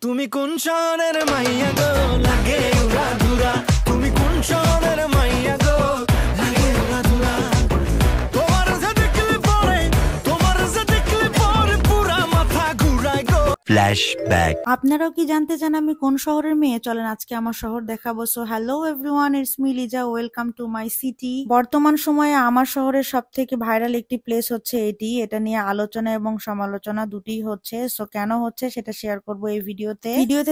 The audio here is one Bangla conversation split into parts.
তুমি কোন শহরের মাইয়া গো লাগে উড়া ধুরা তুমি কোন শহরের মাইয়া গো লাগে উড়া ধুরা তোমার যে দেখলে পরে পুরা মাথা ঘুরায় গো। ফ্ল্যাশব্যাক। আপনারাও কি জানতে চান আমি কোন শহরের মেয়ে? চলেন আজকে আমার শহর দেখাবো। So hello everyone, it's me Liza, welcome to my city. বর্তমান সময়ে আমার শহরের সব থেকে ভাইরাল একটি প্লেস হচ্ছে এটি। এটা নিয়ে আলোচনা এবং সমালোচনা দুটিই হচ্ছে। সো কেন হচ্ছে সেটা শেয়ার করবো এই ভিডিওতে।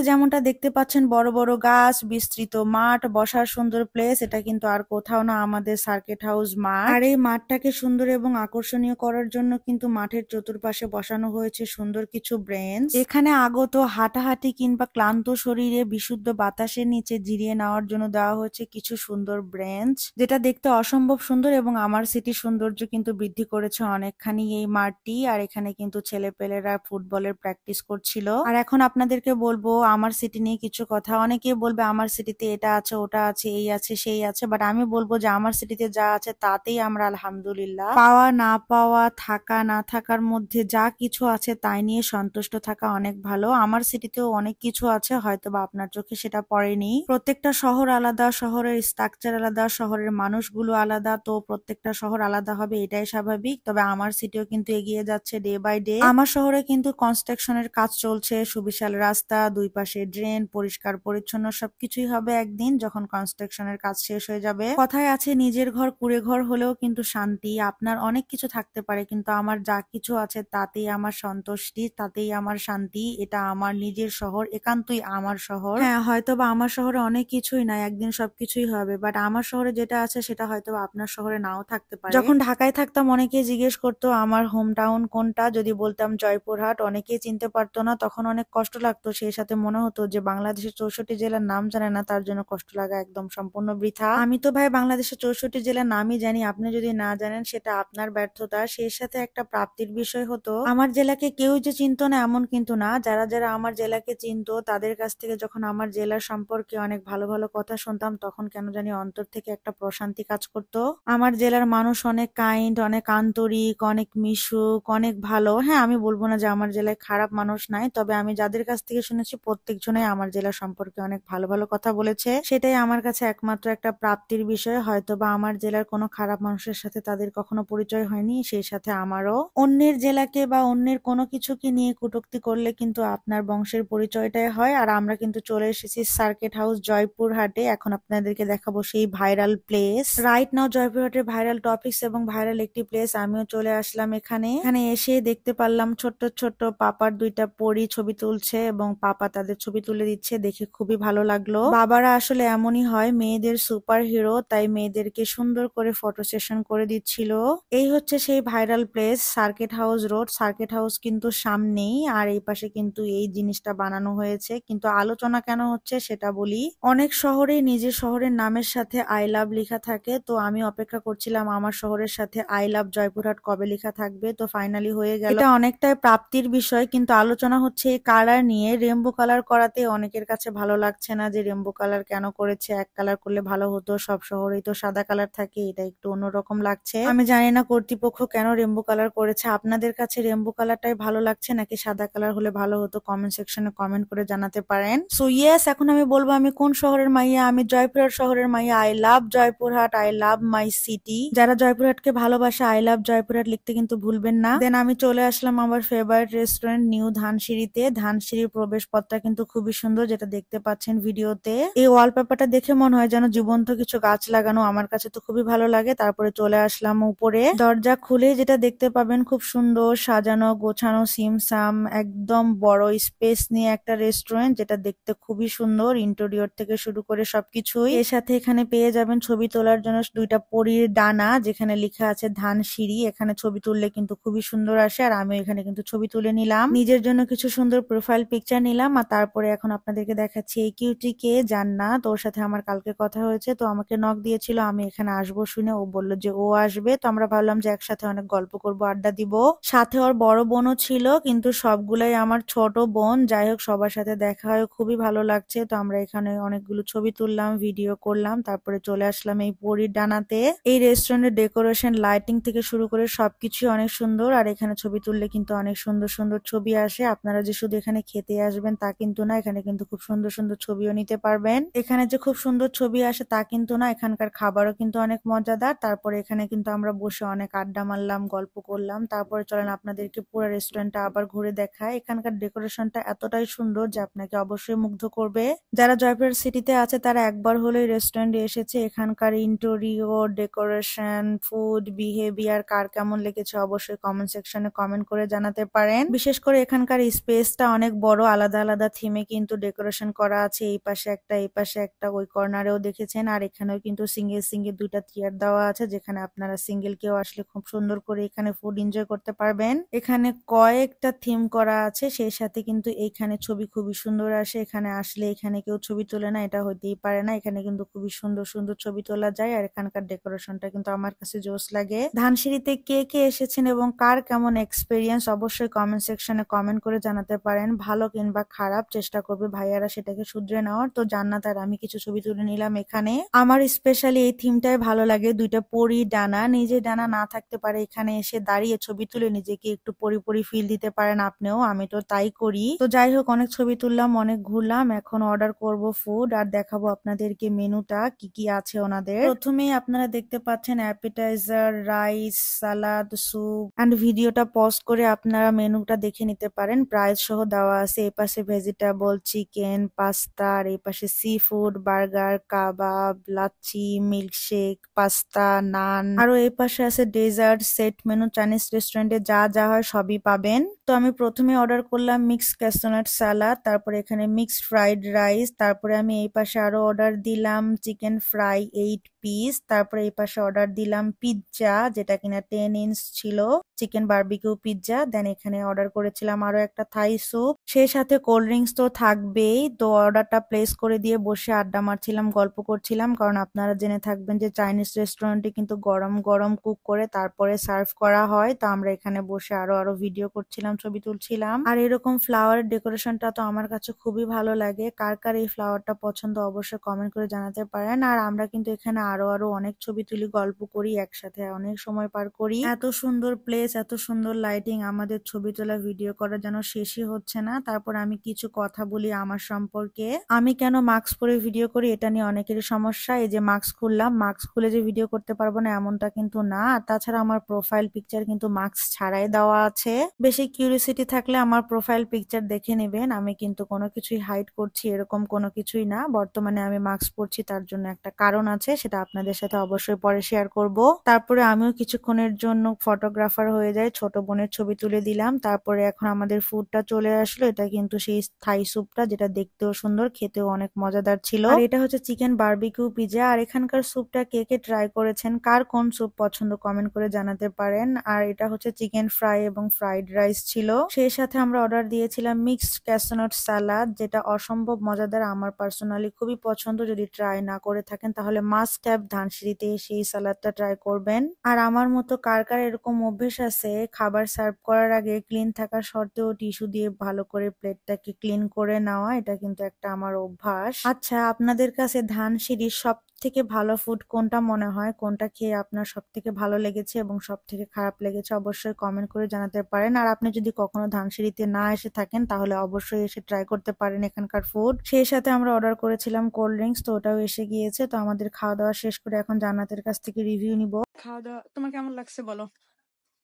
যেমনটা দেখতে পাচ্ছেন, বড় বড় গাছ, বিস্তৃত মাঠ, বসার সুন্দর প্লেস। এটা কিন্তু আর কোথাও না, আমাদের সার্কিট হাউস মাঠ। আর এই মাঠটাকে সুন্দর এবং আকর্ষণীয় করার জন্য কিন্তু মাঠের চতুর্পাশে বসানো হয়েছে সুন্দর কিছু বেঞ্চ। এখানে আগত হাঁটাহাঁটি কিংবা ক্লান্ত শরীরে বিশুদ্ধ বাতাসের নিচে জিরিয়ে নেওয়ার জন্য দেওয়া হয়েছে কিছু সুন্দর বেঞ্চ, যেটা দেখতে অসম্ভব সুন্দর এবং আমার সিটির সৌন্দর্য কিন্তু বৃদ্ধি করেছে অনেকখানি এই মাঠটি। আর এখানে কিন্তু ছেলেপেলেরা ফুটবলের প্র্যাকটিস করছিল। আর এখন আপনাদেরকে বলবো আমার সিটি নিয়ে কিছু কথা। অনেকে বলবে আমার সিটিতে এটা আছে, ওটা আছে, এই আছে, সেই আছে, বাট আমি বলবো যে আমার সিটিতে যা আছে তাতেই আমরা আলহামদুলিল্লাহ। পাওয়া না পাওয়া, থাকা না থাকার মধ্যে যা কিছু আছে তাই নিয়ে সন্তুষ্ট থাকা অনেক ভালো। আমার সিটিতেও অনেক কিছু আছে, হয়তো বা আপনার চোখে সেটা পড়েনি। প্রত্যেকটা শহর আলাদা, শহরের স্ট্রাকচার আলাদা, শহরের মানুষগুলো আলাদা, তো প্রত্যেকটা শহর আলাদা হবে, এটাই স্বাভাবিক। তবে আমার সিটিও কিন্তু এগিয়ে যাচ্ছে ডে বাই ডে। আমার শহরে কিন্তু কনস্ট্রাকশনের কাজ চলছে, সুবিশাল রাস্তা, দুই পাশে ড্রেন, পরিষ্কার পরিচ্ছন্ন সবকিছুই হবে একদিন যখন কনস্ট্রাকশনের কাজ শেষ হয়ে যাবে। কথায় আছে নিজের ঘর কুঁড়ে ঘর হলেও কিন্তু শান্তি। আপনার অনেক কিছু থাকতে পারে, কিন্তু আমার যা কিছু আছে তাতেই আমার সন্তুষ্টি, তাতেই আমার শান্তি। এটা আমার নিজের শহর, একান্তই আমার শহর। হ্যাঁ, হয়তো বা আমার শহরে অনেক কিছুই নাই, একদিন সবকিছুই হবে, বাট আমার শহরে যেটা আছে সেটা হয়তো আপনার শহরে নাও থাকতে পারে। যখন ঢাকায় থাকতাম অনেকেই জিজ্ঞেস করতো আমার হোম টাউন কোনটা, যদি বলতাম জয়পুরহাট অনেকেই চিনতে পারতো না, তখন অনেক কষ্ট লাগতো। সেই সাথে মনে হতো যে বাংলাদেশের 64 জেলার নাম জানে না, তার জন্য কষ্ট লাগা একদম সম্পূর্ণ বৃথা। আমি তো ভাই বাংলাদেশের 64 জেলার নামই জানি, আপনি যদি না জানেন সেটা আপনার ব্যর্থতা। সেই সাথে একটা প্রাপ্তির বিষয় হতো, আমার জেলাকে কেউ যে চিনতো না এমন কিন্তু না, যারা যারা আমার জেলাকে চিনতো তাদের কাছ থেকে যখন আমার জেলার সম্পর্কে অনেক ভালো ভালো কথা শুনতাম, তখন কেন জানি অন্তর থেকে একটা প্রশান্তি কাজ করতো। আমার জেলার মানুষ অনেক কাইন্ড, অনেক আন্তরিক, অনেক মিশুক, অনেক ভালো। হ্যাঁ, আমি বলবো না যে আমার জেলায় খারাপ মানুষ নাই, তবে আমি যাদের কাছ থেকে শুনেছি প্রত্যেকজনেই আমার জেলা সম্পর্কে অনেক ভালো ভালো কথা বলেছে। সেটাই আমার কাছে একমাত্র একটা প্রাপ্তির বিষয়। হয়তো বা আমার জেলার কোনো খারাপ মানুষের সাথে তাদের কখনো পরিচয় হয়নি, সেই সাথে আমারও। অন্যের জেলাকে বা অন্যের কোনো কিছুকে নিয়ে কটূক্তি করলে কিন্তু আপনার বংশের পরিচয়টাই হয়। আর আমরা কিন্তু চলে এসেছি সার্কিট হাউস জয়পুরহাটে। এখন আপনাদেরকে দেখাবো সেই ভাইরাল প্লেস। রাইট নাও জয়পুরহাটের ভাইরাল টপিকস এবং ভাইরাল একটি প্লেস। আমিও চলে আসলাম এখানে এসে দেখতে পারলাম ছোট্ট ছোট্ট পাপার দুইটা পরী ছবি তুলছে এবং পাপা তাদের ছবি তুলে দিচ্ছে, দেখে খুবই ভালো লাগলো। বাবারা আসলে এমনই হয়, মেয়েদের সুপার হিরো, তাই মেয়েদেরকে সুন্দর করে ফটো সেশন করে দিচ্ছিল। এই হচ্ছে সেই viral place circuit house road. Circuit house কিন্তু সামনেই, আর এই পাশে কিন্তু এই জিনিসটা বানানো হয়েছে। কিন্তু আলোচনা কেন হচ্ছে সেটা বলি। অনেক শহরে নিজের শহরের নামের সাথে আই লাভ লেখা থাকে, তো আমি অপেক্ষা করছিলাম আমার শহরের সাথে আই লাভ জয়পুরহাট কবে লেখা থাকবে, তো ফাইনালি হয়ে গেল। এটা অনেকটাই প্রাপ্তির বিষয়, কিন্তু আলোচনা হচ্ছে এই কালার নিয়ে। রেমবো কালার করাতে অনেকের কাছে ভালো লাগছে না, যে রেমবো কালার কেন করেছে, এক কালার করলে ভালো হতো, সব শহরেই তো সাদা কালার থাকে, এটা একটু অন্যরকম লাগছে। আমি জানি না কর্তৃপক্ষ কেন রেমবো কালার করেছে। আপনাদের কাছে রেমবো কালারটাই ভালো লাগছে নাকি সাদা কালার হলে ভালো হতো? কমেন্ট সেকশনে কমেন্ট করে জানাতে পারেন। সো ইয়েস, এখন আমি বলবো আমি কোন শহরের মাইয়া। আমি জয়পুরহাট শহরের মাইয়া। I love Joypurhat, I love my city. যারা জয়পুরহাটকে ভালোবাসে আই লাভ জয়পুরহাট লিখতে কিন্তু ভুলবেন না। দেন আমি চলে আসলাম আমার ফেভারিট রেস্টুরেন্ট নিউ ধানসিঁড়িতে। ধানসিঁড়ির প্রবেশ পথটা কিন্তু খুবই সুন্দর, যেটা দেখতে পাচ্ছেন ভিডিওতে। এই ওয়ালপেপারটা দেখে মনে হয় যেন জীবন্ত কিছু গাছ লাগানো, আমার কাছে তো খুবই ভালো লাগে। তারপরে চলে আসলাম উপরে, দরজা খুলে যেটা দেখতে পাবেন খুব সুন্দর সাজানো গোছানো সিমসাম একদম বড় স্পেস নিয়ে একটা রেস্টুরেন্ট, যেটা দেখতে খুবই সুন্দর, ইন্টেরিয়র থেকে শুরু করে সবকিছুই। এর সাথে এখানে পেয়ে যাবেন ছবি তোলার জন্য দুইটা পরীর ডানা, যেখানে লেখা আছে ধানসিঁড়ি। এখানে ছবি তুললে কিন্তু খুবই সুন্দর আসে, আর আমি এখানে কিন্তু ছবি তুলে নিলাম, নিজের জন্য কিছু সুন্দর প্রোফাইল পিকচার নিলাম। আর তারপরে এখন আপনাদেরকে দেখাচ্ছি এই কিউটি কে, জান্নাত। ওর সাথে আমার কালকে কথা হয়েছে, তো আমাকে নক দিয়েছিল আমি এখানে আসবো শুনে, ও বললো যে ও আসবে, তো আমরা ভাবলাম যে একসাথে অনেক গল্প করবো, আড্ডা দিব। সাথে ওর বড় বোনও ছিল, কিন্তু সবগুলাই আমার ছোট বোন। যাই হোক সবার সাথে দেখা হয়ে খুবই ভালো লাগছে। তো আমরা এখানে অনেকগুলো ছবি তুললাম, ভিডিও করলাম, তারপরে চলে আসলাম এই পরীর ডানাতে। এই রেস্টুরেন্টের ডেকোরেশন, লাইটিং থেকে শুরু করে সবকিছুই অনেক সুন্দর। আর এখানে ছবি তুললে কিন্তু অনেক সুন্দর সুন্দর ছবি আসে। আপনারা যে শুধু এখানে খেতে আসবেন তা কিন্তু না, এখানে কিন্তু খুব সুন্দর সুন্দর ছবিও নিতে পারবেন। এখানে যে খুব সুন্দর ছবি আসে তা কিন্তু না, এখানকার খাবারও কিন্তু অনেক মজাদার। তারপরে এখানে কিন্তু আমরা বসে অনেক আড্ডা মারলাম, গল্প করলাম। তারপরে চলেন আপনাদেরকে পুরো রেস্টুরেন্টটা আবার ঘুরে দেখায়। এখানকার ডেকোরেশনটা এতটাই সুন্দর যে আপনাকে অবশ্যই মুগ্ধ করবে। যারা জয়পুর সিটিতে আছে তারা একবার হলেই রেস্টুরেন্টে এসেছে। এখানকার ইন্টেরিয়র, ডেকোরেশন, ফুড, বিহেভিয়ার কার কেমন লেগেছে অবশ্যই কমেন্ট সেকশনে কমেন্ট করে জানাতে পারেন। বিশেষ করে এখানকার স্পেসটা অনেক বড়, আলাদা আলাদা থিমে কিন্তু ডেকোরেশন করা আছে। এই পাশে একটা, এই পাশে একটা, ওই কর্নারেও দেখেছেন। আর এখানেও কিন্তু সিঙ্গেল সিঙ্গেল দুইটা চেয়ার দেওয়া আছে, যেখানে আপনারা সিঙ্গেল কেউ আসলে খুব সুন্দর করে এখানে ফুড এনজয় করতে পারবেন। এখানে কয়েকটা থিম করা আছে, সেই সাথে কিন্তু এইখানে ছবি খুবই সুন্দর আসে। এখানে আসলে এখানে কেউ ছবি তোলে না এটা হইতেই পারে না। এখানে কিন্তু খুবই সুন্দর সুন্দর ছবি তোলা যায়। আর এখানকার ডেকোরেশনটা কিন্তু আমার কাছে জোস লাগে। ধানসিঁড়িতে কে কে এসেছেন এবং কার কেমন এক্সপিরিয়েন্স অবশ্যই কমেন্ট সেকশনে কমেন্ট করে জানাতে পারেন। ভালো কিংবা খারাপ চেষ্টা করবে ভাইয়ারা সেটাকে শুধরে নেওয়ার। তো জান্নাত আর আমি কিছু ছবি তুলে নিলাম এখানে। আমার স্পেশালি এই থিমটাই ভালো লাগে, দুইটা পরি ডানা। নিজে ডানা না থাকতে পারে, এখানে এসে দাঁড়িয়ে ছবি তুলে নিজেকে একটু পরি পরি ফিল দিতে পারেন আপনিও। আমি তো তাই করি। তো যাই হোক অনেক ছবি তুললাম, অনেক ঘুরলাম। এখন অর্ডার করব ফুড আর দেখাবো আপনাদেরকে মেনুটা কি কি আছে ওনাদের। প্রথমেই আপনারা দেখতে পাচ্ছেন appetiser, rice, salad, soup. And ভিডিওটা পজ করে আপনারা মেনুটা দেখে নিতে পারেন, প্রাইস সহ দেওয়া আছে। এই পাশে ভেজিটেবল, চিকেন, পাস্তা, আর এই পাশে সি ফুড, বার্গার, কাবাব, লাচ্ছি, মিল্কশেক, পাস্তা, নান। আরো এই পাশে আছে ডেজার্ট সেট মেনু। চাইনিজ রেস্টুরেন্টে যা যা হয় সবই পাবেন। তো আমি প্রথমে অর্ডার করলাম মিক্স ক্যাসোনাট সালাদ, তারপরে এখানে মিক্স ফ্রাইড রাইস, তারপরে আমি এই পাশে আরো অর্ডার দিলাম চিকেন ফ্রাই 8 পিস, তারপরে এই পাশে অর্ডার দিলাম পিৎজা, যেটা কিনা 10 ইঞ্চ ছিল, চিকেন বারবিকিউ পিৎজা। দেন এখানে অর্ডার করেছিলাম আরো একটা থাই স্যুপ, সেই সাথে কোল্ড ড্রিঙ্কস তো থাকবেই। তো অর্ডারটা প্লেস করে দিয়ে বসে আড্ডা মারছিলাম, গল্প করছিলাম। কারণ আপনারা জেনে থাকবেন যে চাইনিজ রেস্টুরেন্টে কিন্তু গরম গরম কুক করে তারপরে সার্ভ করা হয়। তো আমরা এখানে বসে আরো আরো ভিডিও করছিলাম, ছবি তুলছিলাম। আর এরকম ফ্লাওয়ারের ডেকোরেশনটা তো আমার কাছে খুবই ভালো লাগে। কার কার এই ফ্লাওয়ারটা পছন্দ অবশ্যই কমেন্ট করে জানাতে পারেন। আর আমরা কিন্তু এখানে আরো আরো অনেক ছবি তুলি, গল্প করি, একসাথে অনেক সময় পার করি। এত সুন্দর প্লেস, এত সুন্দর লাইটিং, আমাদের ছবি তোলা ভিডিও করা যেন শেষই হচ্ছে না। তারপর আমি কিছু কথা বলি আমার সম্পর্কে। আমি কেন মাস্ক পরে ভিডিও করি এটা নিয়ে অনেকেরই সমস্যা। এই যে মাস্ক খুললাম, মাস্ক খুলে যে ভিডিও করতে পারবো না এমনটা কিন্তু না। আর তাছাড়া আমার প্রোফাইল পিকচার কিন্তু মাস্ক ছাড়াই দেওয়া আছে। বেশি কিউরিসিটি থাকলে আমার প্রোফাইল পিকচার দেখে নেবেন। আমি কিন্তু কোনো কিছুই হাইড করছি এরকম কোনো কিছুই না। বর্তমানে আমি মাস্ক পরছি তার জন্য একটা কারণ আছে, সেটা আপনাদের সাথে অবশ্যই পরে শেয়ার করব। তারপরে আমিও কিছুক্ষণের জন্য ফটোগ্রাফার হয়ে যাই, ছোট বোনের ছবি তুলে দিলাম। তারপরে এখন আমাদের ফুডটা চলে আসলো। এটা কিন্তু সেই থাই স্যুপটা, যেটা দেখতেও সুন্দর, খেতেও অনেক মজাদার ছিল। আর এটা হচ্ছে চিকেন বারবিকিউ পিৎজা। আর এখানকার স্যুপটা কে কে ট্রাই করেছেন, কার কোন স্যুপ পছন্দ কমেন্ট করে জানাতে পারেন। আর এটা হচ্ছে চিকেন ফ্রাই এবং ফ্রাইড রাইস ছিল। সেই সাথে আমরা অর্ডার দিয়েছিলাম মিক্সড ক্যাসোনাট সালাদ, যেটা অসম্ভব মজাদার, আমার পার্সোনালি খুবই পছন্দ। যদি ট্রাই না করে থাকেন তাহলে মাস্ট হ্যাভ ধানসিঁড়িতে সেই সালাদটা ট্রাই করবেন। আর আমার মতো কার কার এরকম অভ্যেস আছে খাবার সার্ভ করার আগে ক্লিন থাকা সত্ত্বেও টিস্যু দিয়ে ভালো করে প্লেটটাকে ক্লিন করে নেওয়া, এটা কিন্তু একটা আমার অভ্যাস। আচ্ছা, আপনাদের কাছে ধানসিঁড়ির সব থেকে ভালো ফুড কোনটা মনে হয়, কোনটা খেয়ে আপনার সব থেকে ভালো লেগেছে এবং সব থেকে খারাপ লেগেছে অবশ্যই কমেন্ট করে জানাতে পারেন। আর আপনি যদি কখনো ধানসিঁড়িতে না এসে থাকেন তাহলে অবশ্যই এসে ট্রাই করতে পারেন এখানকার ফুড। সেই সাথে আমরা অর্ডার করেছিলাম কোল্ড ড্রিঙ্কস, তো ওটাও এসে গিয়েছে। তো আমাদের খাওয়া দাওয়া শেষ করে এখন জান্নাতের কাছ থেকে রিভিউ নিব। খাওয়া দাওয়া তোমার কেমন লাগছে বলো?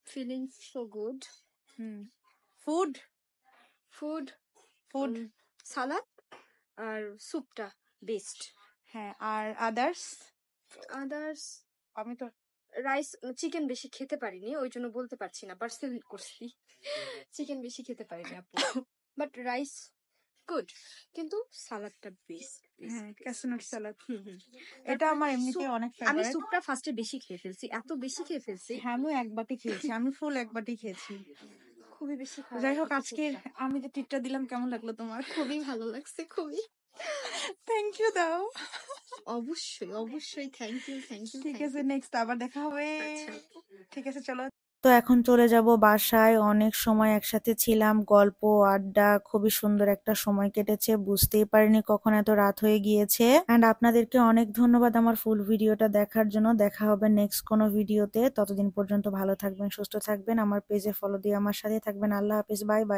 Feeling so good. Food Food, food salad আর স্যুপটা বেস্ট। হ্যাঁ, আর আদার্স আদার্স আমি তো রাইস চিকেন বেশি খেতে পারিনি, ওই জন্য বলতে পারছি না, পার্সেল করছি। চিকেন বেশি খেতে পারিনি আপু, বাট রাইস গুড, কিন্তু সালাদটা বেস্ট। হ্যাঁ, ক্যাসোনাট সালাদ এটা আমার এমনিতে অনেক আমি ফেভারিট। স্যুপটা ফার্স্টে বেশি খেয়ে ফেলছি, এত বেশি খেয়ে ফেলছি। হ্যাঁ, আমি এক বাটি খেয়েছি, আমি ফুল এক বাটি খেয়েছি। খুবই বেশি খারাপ। যাই হোক, আজকে আমি যে ট্রিটটা দিলাম কেমন লাগলো তোমার? খুবই ভালো লাগছে, খুবই। থ্যাংক ইউ দাও। অবশ্যই অবশ্যই, থ্যাংক ইউ থ্যাংক ইউ। ঠিক আছে, নেক্সট আবার দেখা হবে। আচ্ছা। ঠিক আছে, চলো। তো এখন চলে যাব বাসায়। অনেক সময় একসাথে ছিলাম, গল্প আড্ডা, খুবই সুন্দর একটা সময় কেটেছে, বুঝতেই পারিনি কখন এত রাত হয়ে গিয়েছে। অ্যান্ড আপনাদেরকে অনেক ধন্যবাদ আমার ফুল ভিডিওটা দেখার জন্য। দেখা হবে নেক্সট কোনো ভিডিওতে, ততদিন পর্যন্ত ভালো থাকবেন, সুস্থ থাকবেন, আমার পেজে ফলো দিয়ে আমার সাথে থাকবেন। আল্লাহ হাফেজ, বাই বাই।